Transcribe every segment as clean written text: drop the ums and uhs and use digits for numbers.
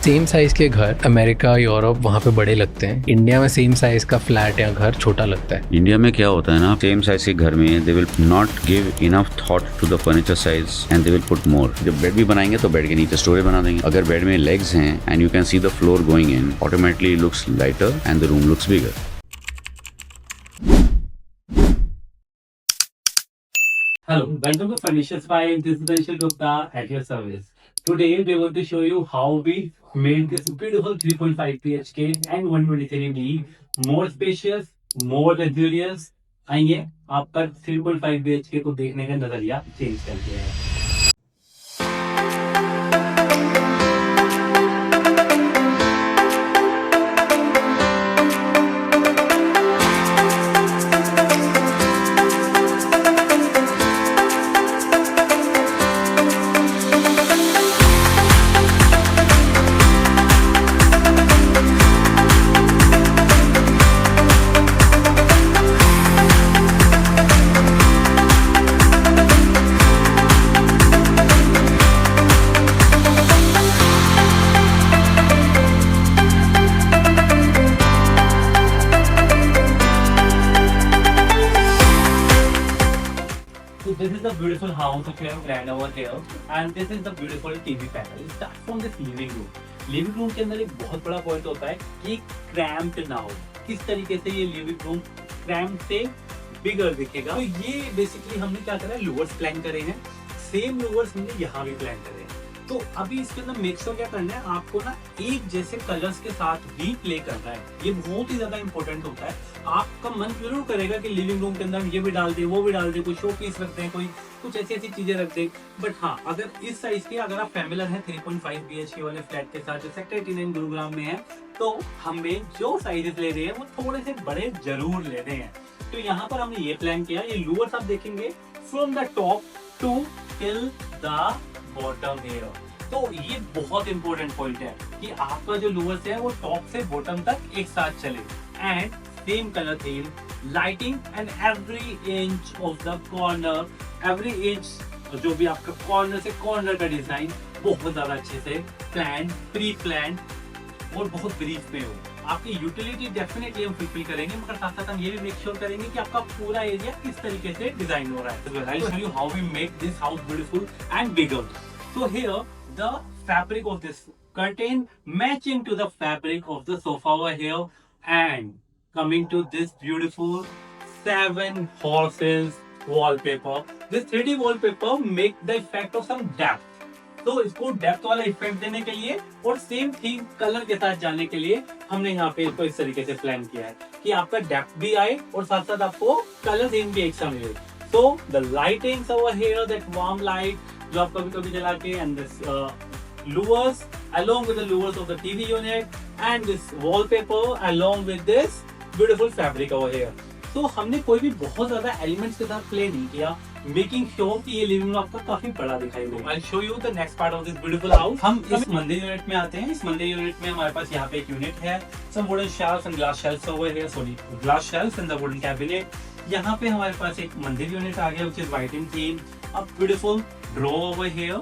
Same size के घर America, Europe वहाँ पे बड़े लगते हैं। इंडिया में सेम साइज का फ्लैट या घर छोटा लगता है। इंडिया में क्या होता है ना, सेम साइज के घर में they will not give enough thought to the furniture size and they will put more. जब बेड भी बनाएंगे तो बेड के नीचे स्टोरेज बना देंगे। अगर बेड में लेग्स हैं and you can see the floor going in, automatically looks lighter and the room looks bigger. Hello, welcome to Furnishers 5. This is Anshul Gupta at your service. Today we are going to show you how we made this beautiful 3.5 BHK and 123B more spacious, more luxurious. आइए आपका 3.5 BHK को देखने का नजरिया change करते हैं। So this is the beautiful house of your grand over here, and this is the beautiful TV panel. Start from this living room. Living room के अंदर एक बहुत बड़ा पॉइंट होता है कि क्रैम्प्ड ना हो। किस तरीके से ये लिविंग रूम क्रैम्प से बिगर दिखेगा। तो ये बेसिकली हमने क्या करा है, लोअर्स प्लान करे हैं। सेम लोअर्स हमने यहाँ भी प्लान करे हैं। तो अभी इसके अंदर मेक श्योर क्या करना है, आपको ना एक जैसे कलर्स के साथ ही प्ले करना है। ये बहुत ही ज्यादा इंपॉर्टेंट होता है। आपका मन जरूर करेगा कि लिविंग रूम के अंदर ये भी डाल दे, वो भी डाल दे, कोई शो पीस रख दे, कोई कुछ ऐसी ऐसी चीजें रख दे। बट हाँ, अगर इस साइज के अगर आप फैमिलियर हैं 3.5 BHK वाले फ्लैट के साथ जो सेक्टर 89 गुरुग्राम में है, तो हमें जो साइजेस ले रहे हैं वो थोड़े से बड़े जरूर ले रहे हैं। तो यहाँ पर हमने ये प्लान किया। ये लूवर्स आप देखेंगे from the top to till the bottom here. तो ये बहुत इंपॉर्टेंट पॉइंट है कि आपका जो लूवर्स है वो टॉप से बॉटम तक एक साथ चले and same colour theme, lighting and every inch of the corner, every inch जो भी आपका कॉर्नर से कॉर्नर का डिजाइन बहुत ज्यादा अच्छे से प्लान, प्री प्लान और बहुत ब्रीफ में हो। आपकी यूटिलिटी डेफिनेटली हम फुलफिल करेंगे, मगर साथ साथ हम ये भी मेक श्योर करेंगे कि आपका पूरा एरिया किस तरीके से डिजाइन हो रहा है। I will show you how we make this house beautiful and bigger. So here the fabric of this curtain matching to the fabric of the sofa over here, and coming to this beautiful 7 horses wallpaper. This 3D wallpaper make the effect of some depth. तो इसको depth वाला effect देने के लिए और same theme colour के साथ जाने के लिए हमने यहाँ पे इसको इस तरीके से प्लान किया है कि आपका डेप्थ भी आए और साथ साथ आपको कलर थीम भी एक साथ मिले। So the lightings over here, that warm light जो आप कभी कभी जला के, and this louvers along with the louvers of the TV unit and this wallpaper along with this beautiful fabric over here. तो हमने कोई भी बहुत ज्यादा एलिमेंट्स के साथ प्ले नहीं किया, मेकिंग श्योर कि ये लिविंग रूम आपका काफी बड़ा दिखाई दे। I'll show you the next part of this beautiful house. हम इस मंदिर यूनिट में आते हैं। इस मंदिर यूनिट में हमारे पास यहाँ पे एक यूनिट है। Some wooden shelves and glass shelves over here. Sorry, glass shelves and the wooden cabinet. यहाँ पे हमारे पास एक मंदिर यूनिट आ गया, which is white in theme. A beautiful drawer over here.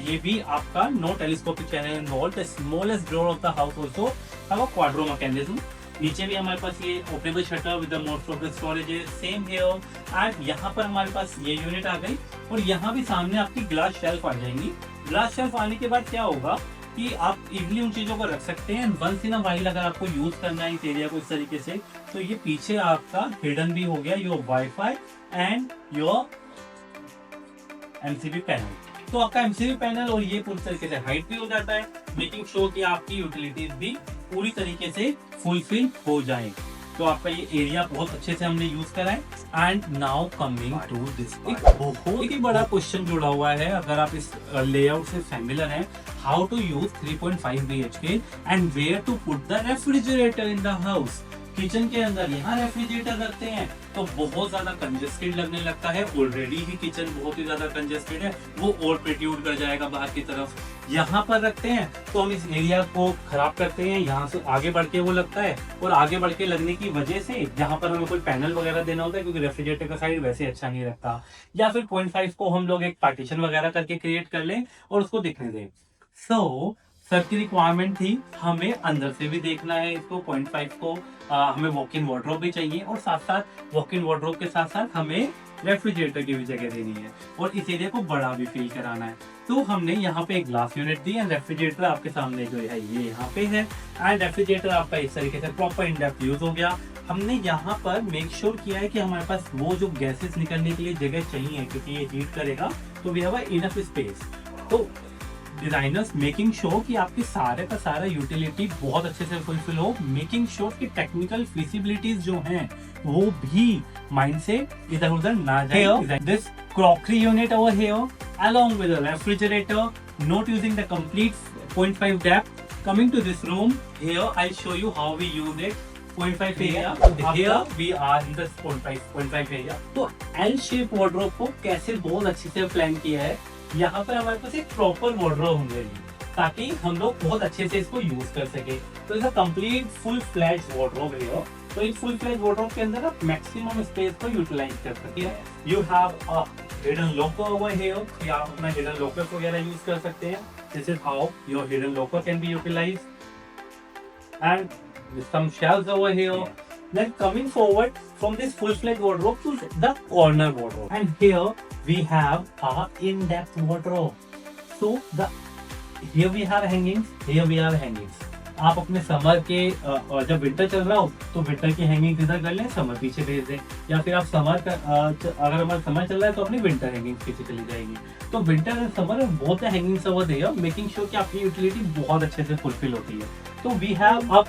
ये भी आपका no telescopic channel involved. The smallest drawer of the house also have a quadro mechanism. नीचे भी हमारे पास ये openable shutter with the most of the storages, same here. And यहाँ पर हमारे पास ये यूनिट आ गई और यहाँ भी सामने आपकी ग्लास शेल्फ आ जाएंगी। ग्लास शेल्फ आने के बाद क्या होगा कि आप इजीली उन चीजों को रख सकते हैं। वंस इन अ व्हाइल अगर आपको यूज करना है इस एरिया को इस तरीके से, तो ये पीछे आपका हिडन भी हो गया your wifi and your MCB panel. तो आपका एमसीबी पैनल और ये पूरी तरीके से हाइट भी हो जाता है, मेकिंग श्योर कि आपकी यूटिलिटीज भी पूरी तरीके से फुलफिल हो जाए। तो आपका ये एरिया बहुत अच्छे से हमने यूज करा है। And now coming to this, एक बहुत ही बड़ा क्वेश्चन जुड़ा हुआ है अगर आप इस लेआउट से फैमिलियर हैं, how to use 3.5 BHK and where to put the refrigerator in the house. Kitchen के अंदर यहाँ रेफ्रिजरेटर रखते हैं तो बहुत ज्यादा कंजेस्टेड लगने लगता है। ऑलरेडी ही किचन बहुत ही ज्यादा कंजेस्टेड है, वो और प्रोट्रूड कर जाएगा बाहर की तरफ। यहाँ पर रखते हैं तो हम इस एरिया को खराब करते हैं, यहाँ से आगे बढ़ के वो लगता है और आगे बढ़ के लगने की वजह से यहाँ पर हमें कोई पैनल वगैरह देना होता है क्योंकि रेफ्रिजरेटर का साइड वैसे अच्छा नहीं लगता। या फिर 0.5 को हम लोग एक पार्टीशन वगैरह करके क्रिएट कर लें और उसको दिखने दें। सो सर की रिक्वायरमेंट थी हमें अंदर से भी देखना है इसको 0.5 को, हमें वॉक इन वार्डरोब भी चाहिए और साथ साथ वॉक इन वार्डरोब के साथ साथ हमें रेफ्रिजरेटर की भी जगह देनी है और इस एरिया को बड़ा भी फील कराना है। तो हमने यहाँ पे एक glass unit the and refrigerator आपके सामने जो है ये यहाँ पे है एंड रेफ्रिजरेटर आपका इस तरीके से प्रॉपर इन डेप्थ यूज हो गया। हमने यहाँ पर मेक श्योर किया है कि हमारे पास वो जो गैसेस निकलने के लिए जगह चाहिए क्योंकि ये हीट करेगा, तो वी हैव इनफ स्पेस। तो डिजाइनर्स मेकिंग श्योर कि आपकी सारे का सारा यूटिलिटी बहुत अच्छे से फुलफिल हो, मेकिंग श्योर कि टेक्निकल फिजिबिलिटीज जो हैं वो भी माइंड से इधर उधर ना जाए। This crockery unit over here along with a refrigerator, not using the complete 0.5 depth. Coming to this room, here I'll show you how we use it. 0.5 area. Here we are in the 0.5 area. तो L shape wardrobe को कैसे बहुत अच्छे से plan किया है। यहाँ पर हमारे पास एक प्रॉपर wardrobe होंगे ताकि हम लोग बहुत अच्छे से इसको यूज कर सके। तो इस कंप्लीट फुल फ्लैश wardrobe है। तो इस फुल फ्लैश wardrobe के अंदर आप मैक्सिमम स्पेस को यूटिलाइज कर सकते हैं। You have a hidden locker over here, कि आप अपना hidden locker वगैरह यूज कर सकते हैं। This is how your hidden locker can be utilized. And with some shelves over here. Then coming forward from this full-fledged wardrobe to the corner wardrobe. And here we have our in-depth wardrobe. So here we have hangings, here we have hangings. आप अपने summer के जब winter चल रहा हो तो winter की hanging इधर कर लें, समर पीछे भेज दें, या फिर आप समर का अगर हमारा समर चल रहा है तो अपनी विंटर हैंगिंग पीछे चली जाएगी। तो विंटर एंड समर बहुत hangings over there, making sure कि आपकी यूटिलिटी बहुत अच्छे से फुलफिल होती है। तो we have a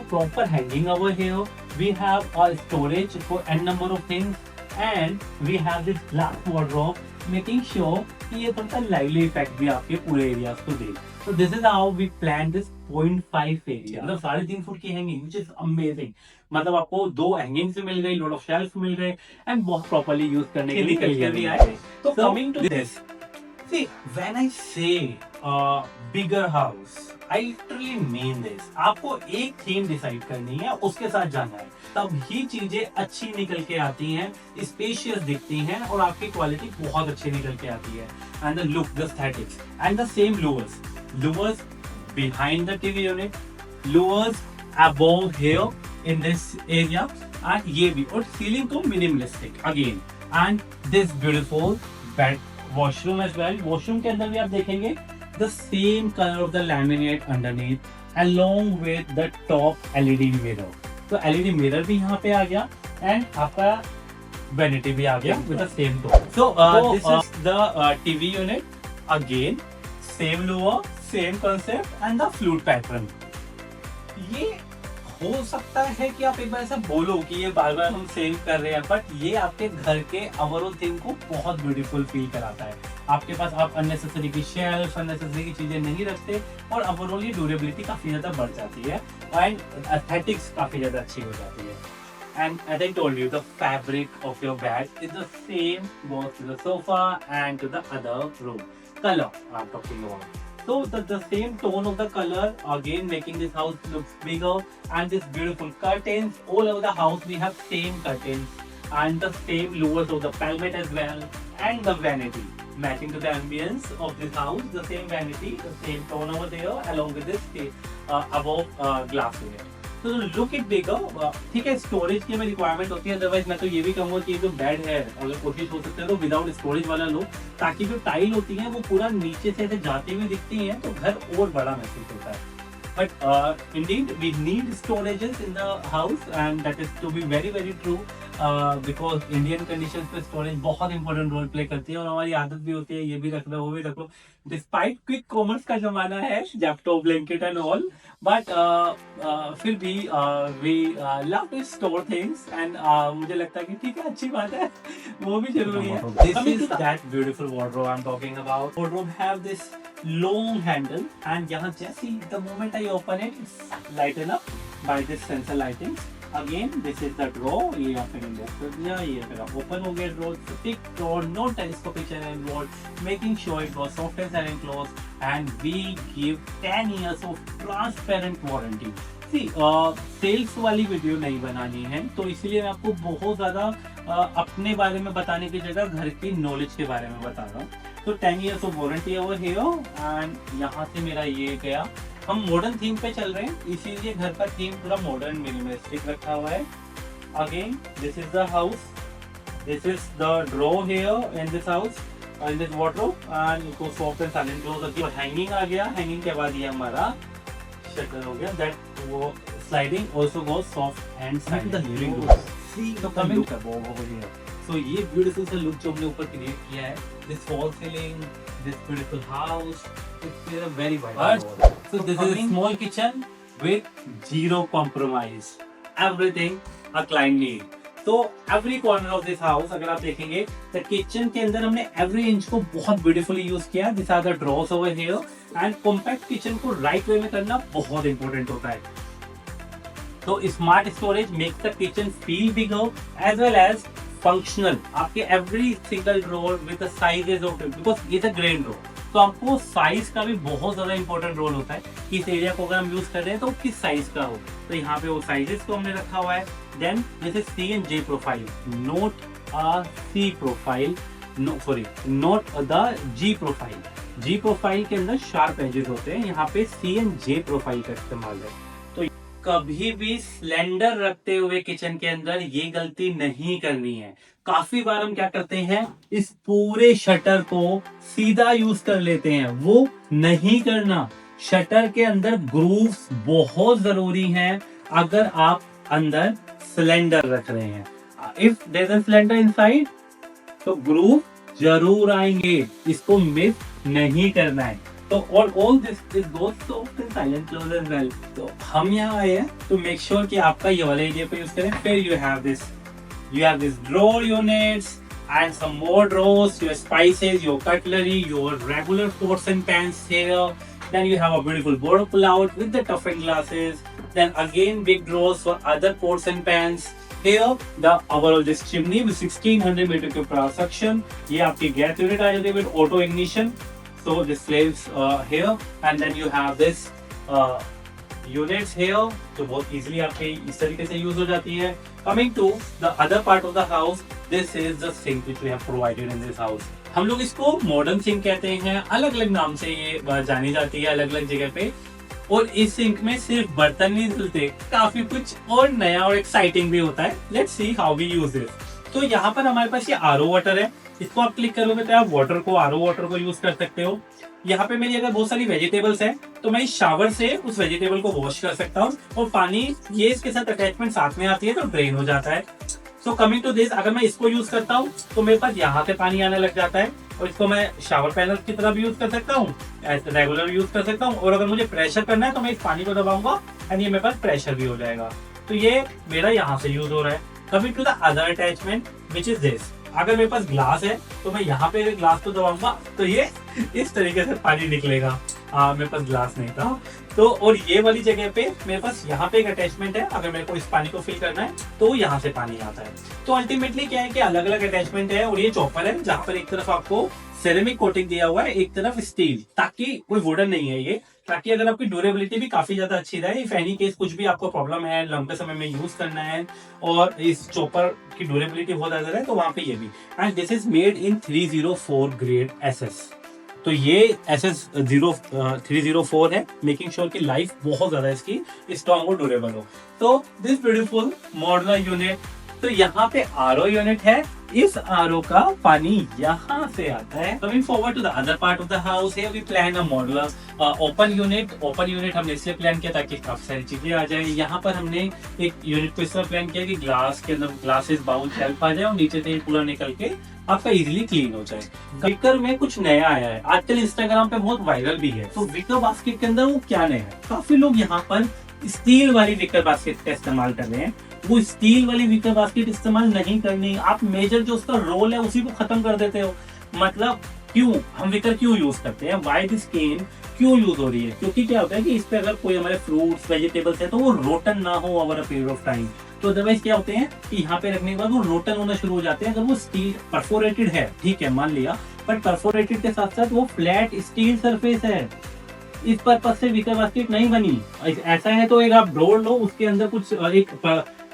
proper hanging over here, we have a storage for n number of things and we have this glass wardrobe, making sure कि ये थोड़ा सा लाइवली इफेक्ट भी आपके पूरे एरियाज को दे। So this is how we planned this 0.5 area. मतलब 3.5 foot की हैंगिंग, which is amazing. मतलब आपको 2 हैंगिंग्स मिल गई, लोड ऑफ शेल्फ मिल गए एंड बहुत प्रॉपर्ली यूज करने के लिए क्लियर भी आए। तो coming to this, see when I say bigger house, I literally mean this. आपको एक थीम डिसाइड करनी है, उसके साथ जाना है, तब ही चीजें अच्छी निकल के आती हैं, स्पेशियस दिखती हैं और आपकी क्वालिटी बहुत अच्छी निकल के आती है। And the look, the aesthetics and the same lowers behind the TV unit, lowers above here in this area, and ये भी, और ceiling को minimalistic again, and this beautiful bed washroom as well. washroom के अंदर भी आप देखेंगे the same color of the laminate underneath along with the top LED mirror. तो LED mirror भी यहाँ पे आ गया and आपका vanity भी आ गया with the same tone. So this is the TV unit again, same lower, same concept and the flute pattern. ये हो सकता है कि आप एक बार ऐसा बोलो कि ये बार बार हम सेम कर रहे हैं, बट ये आपके घर के ओवरऑल थिंग को बहुत ब्यूटीफुल फील कराता है। आपके पास आप अननेसेसरी की शेल्फ, अननेसेसरी की चीजें नहीं रखते और ओवरऑल ये ड्यूरेबिलिटी काफी ज्यादा बढ़ जाती है एंड एस्थेटिक्स काफी ज्यादा अच्छी हो जाती है। And as I told you, the fabric of your bed is the same both to the sofa and to the other room. Color I'm talking about. So the same tone of the color again making this house looks bigger, and this beautiful curtains all over the house. We have same curtains and the same louvers of the palmet as well, and the vanity matching to the ambience of this house. The same vanity, the same tone over there along with this above glass layer. तो look it bigger. ठीक है, storage की हमें requirement होती है, otherwise मैं तो ये भी कहूँगा कि जो बेड है अगर कोशिश हो सकता है तो विदाउट स्टोरेज वाला लो, ताकि जो टाइल होती है वो पूरा नीचे से ऐसे जाती हुई दिखती है तो घर और बड़ा महसूस होता है। But indeed we need storages in the house and that is to be very very true because Indian conditions पे storage बहुत important role play करती है और हमारी आदत भी होती है ये भी रख लो वो भी रख लो, despite quick commerce का जमाना है, Zepto, Blinkit and all, but फिर भी we love to store things and मुझे लगता है कि ठीक है, अच्छी बात है, वो भी जरूरी है। This is that beautiful wardrobe I'm talking about. Wardrobe have this long handle and यहाँ जैसे the moment I open it, it's lighten up by this sensor lighting. Again, this is the drawer. ये आपने index कर दिया, ये मेरा open हो गया drawer, thick drawer, no telescopic channel board, making sure it was soft and enclosed, and we give 10 years of transparent warranty. See, sales वाली video नहीं बनानी है तो इसलिए मैं आपको बहुत ज़्यादा अपने बारे में बताने की जगह घर की नॉलेज के बारे में बता रहा हूँ। तो 10 years of warranty over here and यहाँ से मेरा ये गया। हम मॉडर्न थीम पे चल रहे हैं, इसीलिए घर का थीम पूरा मॉडर्न मिनिमलिस्टिक रखा हुआ है। Again this is the house, this is the draw here in this house, in this wardrobe and it soft and silent close होती है। हैंगिंग आ गया, हैंगिंग के बाद ये हमारा शटर हो गया, दैट वो sliding also goes soft and silent. The living room, see the coming over here. So ये ब्यूटीफुल सा लुक जो हमने ऊपर क्रिएट किया है, this fall ceiling, this beautiful house, it's a very wide. So this is a small kitchen with zero compromise, everything a client need. तो every corner of this house अगर आप देखेंगे द किचन के अंदर हमने every inch को बहुत beautifully use किया। This are the drawers over here and compact kitchen को राइट वे में करना बहुत इंपॉर्टेंट होता है। तो smart storage makes the kitchen feel bigger as well as functional. आपके every single drawer with the sizes of it, because ये the grain drawer, तो आपको साइज का भी बहुत ज्यादा इंपॉर्टेंट रोल होता है कि इस एरिया को अगर हम यूज कर रहे हैं तो किस साइज का हो। तो यहाँ पे वो साइजेस को हमने रखा हुआ है। Then this is C and J profile, not a C profile, not the G profile. G profile के अंदर शार्प एजेस होते हैं, यहाँ पे सी एंड जे प्रोफाइल का इस्तेमाल है। तो कभी भी सिलेंडर रखते हुए किचन के अंदर ये गलती नहीं करनी है। काफी बार हम क्या करते हैं, इस पूरे शटर को सीधा यूज कर लेते हैं, वो नहीं करना। शटर के अंदर ग्रूव्स बहुत जरूरी हैं अगर आप अंदर सिलेंडर रख रहे हैं। If there is a cylinder inside तो ग्रूव जरूर आएंगे, इसको मिस नहीं करना है। तो all this goes soft and silent close as well. तो हम यहाँ आए हैं तो मेक श्योर कि आपका ये वाला एरिया पे यूज करें। फिर you have this drawer units and some more drawers, your spices, your cutlery, your regular pots and pans here. Then you have a beautiful border pull-out with the toughened glasses. Then again big drawers for other pots and pans. Here the overall this chimney with 1600 meter cube per hour suction. ये आपकी gas unit आ जाती है with auto ignition. So this slaves here, and then you have this units here जो बहुत easily आपके इस तरीके से यूज हो जाती है। Coming to the other part of the house, this is the sink which we have provided in this house. हम लोग इसको मॉडर्न सिंक कहते हैं, अलग अलग नाम से ये जानी जाती है अलग अलग जगह पे। और इस सिंक में सिर्फ बर्तन नहीं धुलते, काफी कुछ और नया और एक्साइटिंग भी होता है। Let's see how we use this. तो यहाँ पर हमारे पास ये आरओ वाटर है, इसको आप क्लिक करोगे तो आप वाटर को, आरओ वाटर को यूज कर सकते हो। यहाँ पे मेरी अगर बहुत सारी वेजिटेबल्स है तो मैं इस शावर से उस वेजिटेबल को वॉश कर सकता हूँ, और पानी ये इसके साथ अटैचमेंट साथ में आती है तो ड्रेन हो जाता है। सो कमिंग टू दिस, अगर मैं इसको यूज करता हूँ तो मेरे पास यहाँ से पानी आने लग जाता है, और इसको मैं शावर पैनल की तरह भी यूज कर सकता हूँ, रेगुलर यूज कर सकता हूँ। और अगर मुझे प्रेशर करना है तो मैं इस पानी को दबाऊंगा एंड ये मेरे पास प्रेशर भी हो जाएगा। तो ये मेरा यहाँ से यूज हो रहा है। Coming to the other attachment which is this, अगर मेरे पास ग्लास है तो मैं यहाँ पे ग्लास को दबाऊंगा तो ये इस तरीके से पानी निकलेगा। मेरे पास ग्लास नहीं था तो, और ये वाली जगह पे मेरे पास यहाँ पे एक अटैचमेंट है, अगर मेरे को इस पानी को फिल करना है तो यहाँ से पानी आता है। तो अल्टीमेटली क्या है कि अलग अलग अटैचमेंट है, और ये चॉपर है जहाँ पर एक तरफ आपको सेरेमिक कोटिंग दिया हुआ है, एक तरफ स्टील, ताकि कोई वुडन नहीं है ये, ताकि अगर आपकी ड्यूरेबिलिटी भी काफी ज्यादा अच्छी रहे। इफ एनी केस कुछ भी आपको प्रॉब्लम है, लंबे समय में यूज करना है और इस चॉपर की ड्यूरेबिलिटी बहुत ज्यादा है, तो वहां पे ये भी। And this is made in 304 grade SS। तो ये SS 304 है, मेकिंग श्योर की लाइफ बहुत ज्यादा इसकी स्ट्रॉन्ग और ड्यूरेबल हो। तो दिस ब्यूटीफुल मॉडुलर यूनिट, तो यहाँ पे आरओ यूनिट है, इस आरओ का पानी यहाँ से आता है। Coming forward to the other part of the house, here we plan a modular open unit. Open unit हमने इसलिए प्लान किया ताकि काफी सारी चीजें आ जाए। यहाँ पर हमने एक यूनिट को इस तरह प्लान किया कि ग्लास के अंदर ग्लासेस, बाउल, शेल्फ आ जाए और नीचे से पूरा निकल के आपका इजीली क्लीन हो जाए। विकर में कुछ नया आया है, आजकल इंस्टाग्राम पे बहुत वायरल भी है। तो विकर बास्केट के अंदर वो क्या नया है, काफी लोग यहाँ पर स्टील वाली विकर बास्केट का इस्तेमाल कर रहे हैं। वो स्टील वाली विकर बास्केट इस्तेमाल नहीं करनी, आप मेजर जो उसका रोल है उसी को खत्म कर देते हो। मतलब क्यों हम विकर क्यों यूज करते हैं, व्हाई दिस केन क्यों यूज हो रही है, क्योंकि क्या होता है कि इस पे अगर कोई हमारे फ्रूट्स, वेजिटेबल्स है तो वो रोटन ना हो over a period of time. तो अदरवाइज क्या होते हैं कि यहाँ पे रखने के बाद वो रोटन होना शुरू हो जाते हैं। अगर वो स्टील परफोरेटेड है, ठीक है मान लिया, बट परफोरेटेड के साथ साथ वो फ्लैट स्टील सरफेस है, इस पर्पज से विकर बास्केट नहीं बनी। ऐसा है तो एक आप ड्रॉर लो, उसके अंदर कुछ एक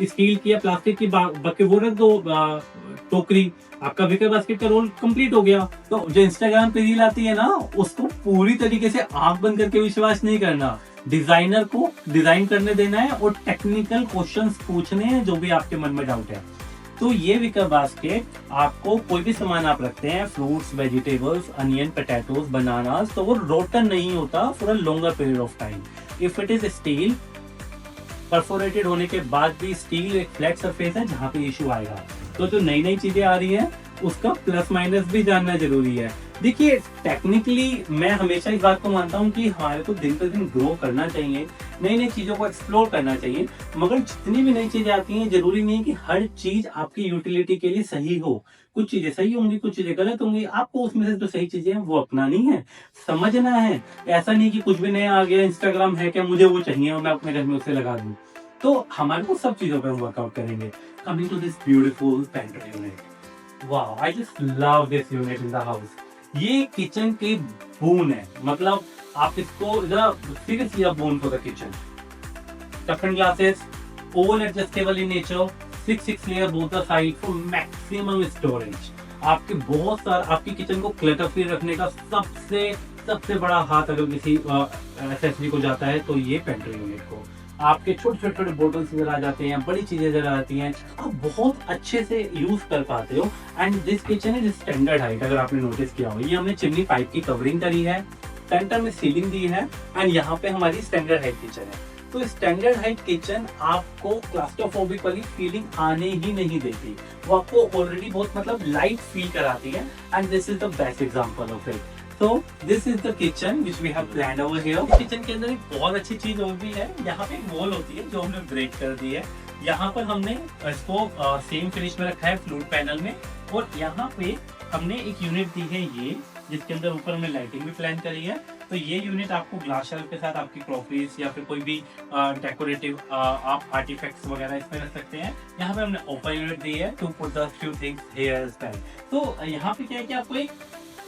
स्टील की या प्लास्टिक की बकेट वो रख दो, टोकरी, आपका विकर बास्केट का रोल कंप्लीट हो गया। तो जो इंस्टाग्राम पे रील आती है ना, उसको पूरी तरीके से आंख बंद करके विश्वास नहीं करना। डिजाइनर को डिजाइन करने देना है और टेक्निकल क्वेश्चंस पूछने हैं जो भी आपके मन में डाउट है। तो ये विकर बास्केट, आपको कोई भी सामान आप रखते हैं, fruits, vegetables, onion, potatoes, bananas, तो वो रोटन नहीं होता for a longer period of time. If it is steel, perforated होने के बाद भी स्टील एक फ्लैट सरफेस है जहाँ पे इशू आएगा। तो जो नई नई चीजें आ रही हैं उसका प्लस माइनस भी जानना जरूरी है। देखिए, टेक्निकली मैं हमेशा इस बात को मानता हूँ कि हमारे को दिन पे दिन ग्रो करना चाहिए, नई नई चीजों को एक्सप्लोर करना चाहिए, मगर जितनी भी नई चीजें आती हैं जरूरी नहीं कि हर चीज आपकी यूटिलिटी के लिए सही हो। कुछ चीजें सही होंगी, कुछ चीजें गलत होंगी, आपको उसमें से जो सही चीजें हैं वो अपनानी है, समझना है। ऐसा नहीं कि कुछ भी नया आ गया, इंस्टाग्राम है क्या, मुझे वो चाहिए और मैं अपने घर में उसे लगा दूं। तो हमारे को सब चीजों पर वर्कआउट करेंगे। Coming to this beautiful pantry unit, wow, I just love this unit in the house. ये किचन की बून है, मतलब आप इसको जरा सीरियसली आप boon for the kitchen. Toughen glasses, oven adjustable in nature, 6 layer both the side for maximum storage. आपके बहुत सारा, आपकी किचन को क्लटर फ्री रखने का सबसे बड़ा हाथ अगर किसी एक्सेसरी को जाता है तो ये पेंट्री यूनिट को। आपके छोटे छोटे बोटल्स इधर आ जाते हैं, बड़ी चीजें इधर आती हैं, आप बहुत अच्छे से यूज कर पाते हो। And this kitchen is standard height, अगर आपने नोटिस किया हो, ये हमने चिमनी पाइप की कवरिंग करी है, सेंटर में सीलिंग दी है, एंड यहाँ पे हमारी स्टैंडर्ड हाइट किचन है। तो स्टैंडर्ड हाइट किचन आपको क्लास्ट्रोफोबिक वाली फीलिंग आने ही नहीं देती, वो आपको ऑलरेडी बहुत मतलब लाइट फील कराती है। And this is the best example of it. So this is the kitchen which we have planned over here. Kitchen के अंदर एक बहुत अच्छी चीज और भी है, यहाँ पे एक वॉल होती है जो हमने ब्रेक कर दी है। यहाँ पर हमने इसको सेम फिनिश में रखा है फ्लूट पैनल में, और यहाँ पे हमने एक यूनिट दी है ये, जिसके अंदर ऊपर हमने लाइटिंग भी प्लान करी है। तो ये यूनिट आपको ग्लास शेल्फ के साथ आपकी क्रॉकरीज या फिर कोई भी डेकोरेटिव आप आर्टिफैक्ट्स वगैरह इसमें रख सकते हैं। यहाँ पे हमने ओपन यूनिट दी है to put the few things here as well. तो यहाँ पे क्या है कि आपको एक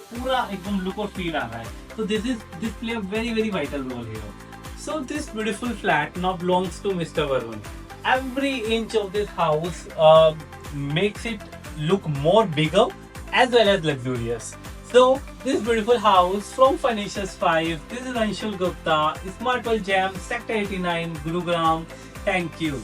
पूरा एकदम लुक और फील आ रहा है। So this play a very vital role here. So this beautiful flat now belongs to Mr. Varun. Every inch of this house makes it look more bigger as well as luxurious. So this beautiful house from Furnishers 5. This is Anshul Gupta, Smart World Jam, Sector 89, Gurugram. Thank you.